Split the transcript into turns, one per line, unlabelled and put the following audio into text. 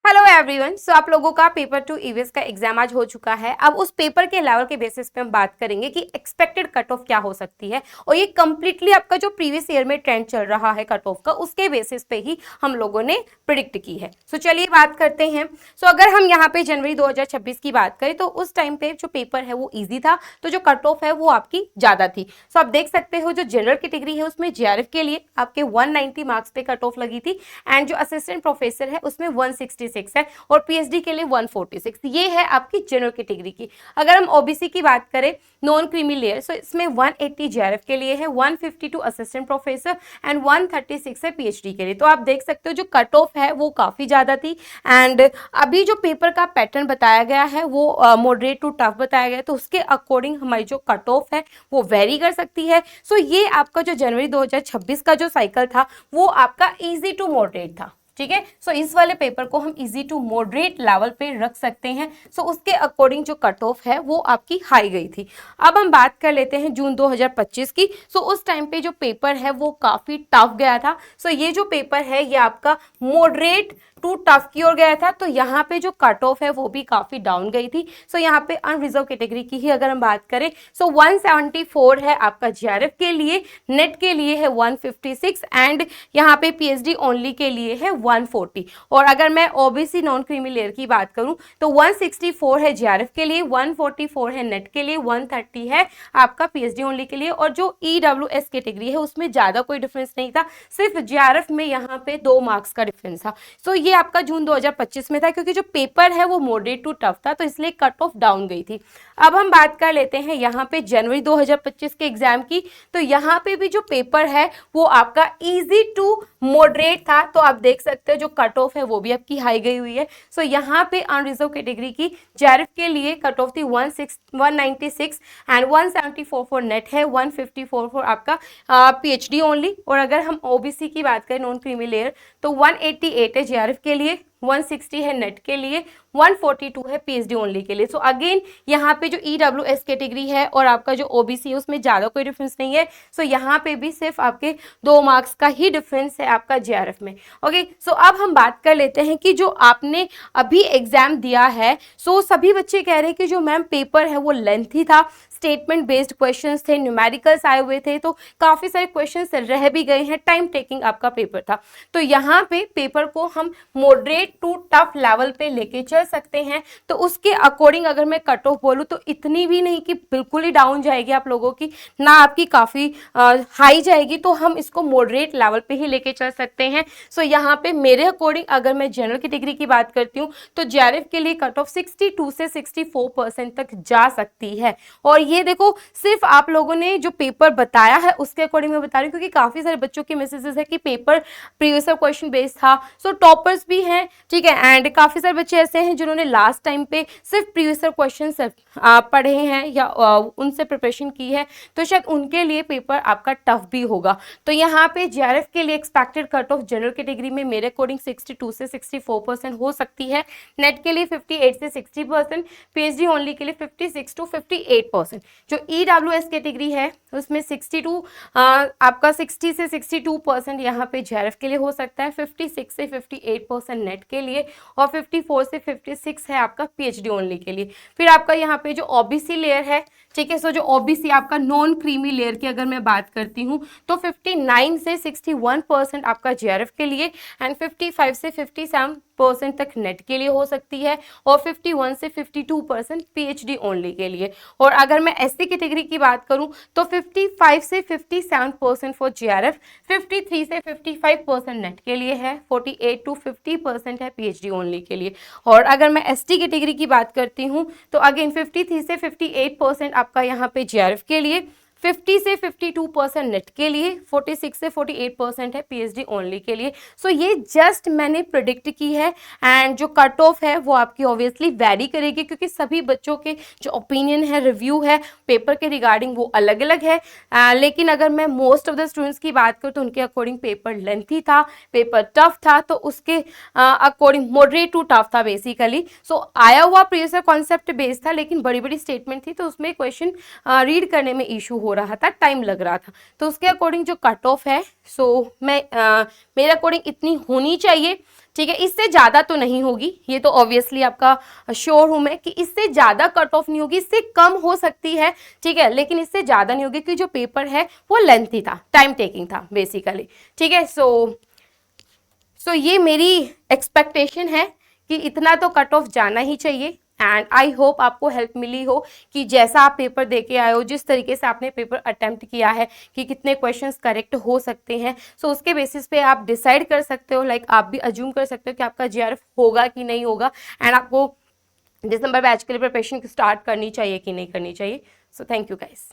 Hello everyone. सो आप लोगों का पेपर 2 ईवीएस का एग्जाम आज हो चुका है। अब उस पेपर के लेवल के बेसिस पे हम बात करेंगे कि एक्सपेक्टेड कट ऑफ क्या हो सकती है, और ये कंप्लीटली आपका जो प्रीवियस ईयर में ट्रेंड चल रहा है कट ऑफ का, उसके बेसिस पे ही हम लोगों ने प्रिडिक्ट की है। सो चलिए बात करते हैं। सो अगर हम यहाँ पे जनवरी 2026 की बात करें तो उस टाइम पे जो पेपर है वो ईजी था, तो जो कट ऑफ है वो आपकी ज्यादा थी। सो आप देख सकते हो जो जनरल कैटेगरी है उसमें जेआरएफ के लिए आपके 190 मार्क्स पे कट ऑफ लगी थी, एंड जो असिस्टेंट प्रोफेसर है उसमें 166 है, और पीएचडी के लिए 146। ये है आपकी जनरल कैटेगरी की। अगर हम ओबीसी की बात करें, नॉन क्रीमी लेयर, सो इसमें 180 जेआरएफ के लिए है, 152 असिस्टेंट प्रोफेसर एंड 136 है पीएचडी के लिए। तो आप देख सकते हो जो कट ऑफ है वो काफी ज्यादा थी। एंड अभी जो पेपर का पैटर्न बताया गया है वो मॉडरेट टू टफ बताया गया है, तो उसके अकॉर्डिंग हमारी जो कट ऑफ है वो वेरी कर सकती है। सो ये आपका जो जनवरी 2026 का जो साइकिल था वो आपका इजी टू मॉडरेट था। ठीक है, सो इस वाले पेपर को हम इजी टू मॉडरेट लेवल पे रख सकते हैं। सो उसके अकॉर्डिंग जो कट ऑफ है वो आपकी हाई गई थी। अब हम बात कर लेते हैं जून 2025 की। सो उस टाइम पे जो पेपर है वो काफी टफ गया था। सो ये जो पेपर है ये आपका मॉडरेट टू टफ की ओर गया था, तो यहाँ पे जो कट ऑफ है वो भी काफी डाउन गई थी। सो यहाँ पे अनरिजर्व कैटेगरी की ही अगर हम बात करें, सो 174 है आपका जीआरएफ के लिए, नेट के लिए है 156, एंड यहाँ पे पीएचडी ओनली के लिए है 140। और अगर मैं ओबीसी नॉन क्रीमी लेयर की बात करूं तो 164 है जीआरएफ के लिए, 144 है नेट के लिए, 130 है आपका पीएचडी ओनली के लिए। और जो ईडब्ल्यूएस कैटेगरी है उसमें ज्यादा कोई डिफरेंस नहीं था, सिर्फ जीआरएफ में यहाँ पे 2 मार्क्स का डिफरेंस था। सो ये आपका जून 2025 में था, क्योंकि जो पेपर है वो मॉडरेट टू टफ था, तो इसलिए कट ऑफ डाउन गई थी। अब हम बात कर लेते हैं यहाँ पे जनवरी 2025 के एग्जाम की। तो यहाँ पे भी जो पेपर है वो आपका इजी टू मॉडरेट था, तो आप देख सकते हो जो कट ऑफ है वो भी आपकी हाई गई हुई है। सो यहाँ पे अनरिजर्व कैटेगरी की जेआरएफ के लिए कट ऑफ थी 196 एंड 174 फॉर नेट है, 154 फॉर आपका पीएचडी ओनली। और अगर हम ओबीसी की बात करें नॉन क्रीमी लेयर, तो 188 है जीआरएफ के लिए, 160 है नेट के लिए, 142 है पीएचडी ओनली के लिए। सो अगेन यहाँ पे जो ईडब्ल्यूएस कैटेगरी है और आपका जो ओबीसी है उसमें ज्यादा कोई डिफरेंस नहीं है। सो यहाँ पे भी सिर्फ आपके 2 मार्क्स का ही डिफरेंस है आपका जीआरएफ में। ओके, सो अब हम बात कर लेते हैं कि जो आपने अभी एग्जाम दिया है, सो सभी बच्चे कह रहे हैं कि जो मैम पेपर है वो लेंथी था, स्टेटमेंट बेस्ड क्वेश्चंस थे, न्यूमेरिकल्स आए हुए थे, तो काफी सारे क्वेश्चंस रह भी गए हैं, टाइम टेकिंग आपका पेपर था। तो यहाँ पे पेपर को हम मॉडरेट टू टफ लेवल पे लेके चल सकते हैं। तो उसके अकॉर्डिंग अगर मैं कट ऑफ बोलूँ तो इतनी भी नहीं कि बिल्कुल ही डाउन जाएगी आप लोगों की, ना आपकी काफी हाई जाएगी, तो हम इसको मॉडरेट लेवल पे ही लेके चल सकते हैं। सो यहाँ पे मेरे अकॉर्डिंग अगर मैं जनरल कैटेगरी की बात करती हूँ तो जेआरएफ के लिए कट ऑफ 62 से 64% तक जा सकती है। और ये देखो सिर्फ आप लोगों ने जो पेपर बताया है उसके अकॉर्डिंग मैं बता रही हूँ, क्योंकि काफी सारे बच्चों के मैसेजेस है कि पेपर प्रीवियस क्वेश्चन बेस्ड था। सो टॉपर्स भी हैं, ठीक है, एंड काफी सारे बच्चे ऐसे हैं जिन्होंने लास्ट टाइम पे सिर्फ प्रीवियस क्वेश्चन पढ़े हैं या उनसे प्रिपरेशन की है, तो शायद उनके लिए पेपर आपका टफ भी होगा। तो यहाँ पे जीआरएफ के लिए expected cut off general category में मेरे अकॉर्डिंग 62 से 64% हो सकती है, नेट के लिए 58 से 60%, पीएचडी ओनली के लिए 56 टू 58%। जो ईडब्ल्यूएस कैटेगरी है उसमें 62 आपका 60 से 62% यहाँ पे जेआरएफ के लिए हो सकता है, 56 से 58% नेट के लिए, और 54 से 56 है आपका पीएचडी ओनली के लिए। फिर आपका यहाँ पे जो ओबीसी लेयर है, ठीक है, सो जो ओबीसी आपका नॉन क्रीमी लेयर की अगर मैं बात करती हूँ तो 59 से 61% आपका जेआरएफ के लिए, एंड 55 से 57% तक नेट के लिए हो सकती है, और 51 से 52% पीएचडी ओनली के लिए। और अगर मैं एससी कैटेगरी की बात करूं तो 55 से 57% फॉर जीआरएफ, 53 से 55% नेट के लिए है, 48 टू 50% है पीएचडी ओनली के लिए। और अगर मैं एसटी कैटेगरी की बात करती हूं तो अगेन 53 से 58% आपका यहाँ पे जीआरएफ के लिए, 50 से 52% नेट के लिए, 46 से 48% है पीएचडी ओनली के लिए। सो ये जस्ट मैंने प्रिडिक्ट की है, एंड जो कट ऑफ है वो आपकी ऑब्वियसली वेरी करेगी, क्योंकि सभी बच्चों के जो ओपिनियन है, रिव्यू है पेपर के रिगार्डिंग वो अलग अलग है। लेकिन अगर मैं मोस्ट ऑफ द स्टूडेंट्स की बात करूँ तो उनके अकॉर्डिंग पेपर लेंथी था, पेपर टफ था, तो उसके अकॉर्डिंग मॉडरेट टू टफ था बेसिकली। सो आया हुआ प्रीवियस कॉन्सेप्ट बेस्ड था, लेकिन बड़ी बड़ी स्टेटमेंट थी तो उसमें क्वेश्चन रीड करने में इशू हो रहा था, टाइम लग रहा था, तो उसके अकॉर्डिंग जो कट ऑफ है सो मेरे अकॉर्डिंग इतनी होनी चाहिए, ठीक है। इससे ज़्यादा तो नहीं होगी, ये तो ऑब्वियसली आपका श्योर हूं मैं कि इससे ज़्यादा कट ऑफ नहीं होगी, इससे कम हो सकती है, ठीक है, लेकिन इससे ज़्यादा नहीं होगी, क्योंकि जो पेपर है वो लेंथी था, टाइम टेकिंग था बेसिकली, ठीक है। सो ये मेरी एक्सपेक्टेशन है कि इतना तो कट ऑफ जाना ही चाहिए। एंड आई होप आपको हेल्प मिली हो कि जैसा आप पेपर दे के आए हो, जिस तरीके से आपने पेपर अटेम्प्ट किया है कि कितने क्वेश्चंस करेक्ट हो सकते हैं, सो उसके बेसिस पे आप डिसाइड कर सकते हो, लाइक आप भी अज्यूम कर सकते हो कि आपका जीआरएफ होगा कि नहीं होगा, एंड आपको दिसंबर बैच के लिए प्रिपरेशन स्टार्ट करनी चाहिए कि नहीं करनी चाहिए। So thank you guys.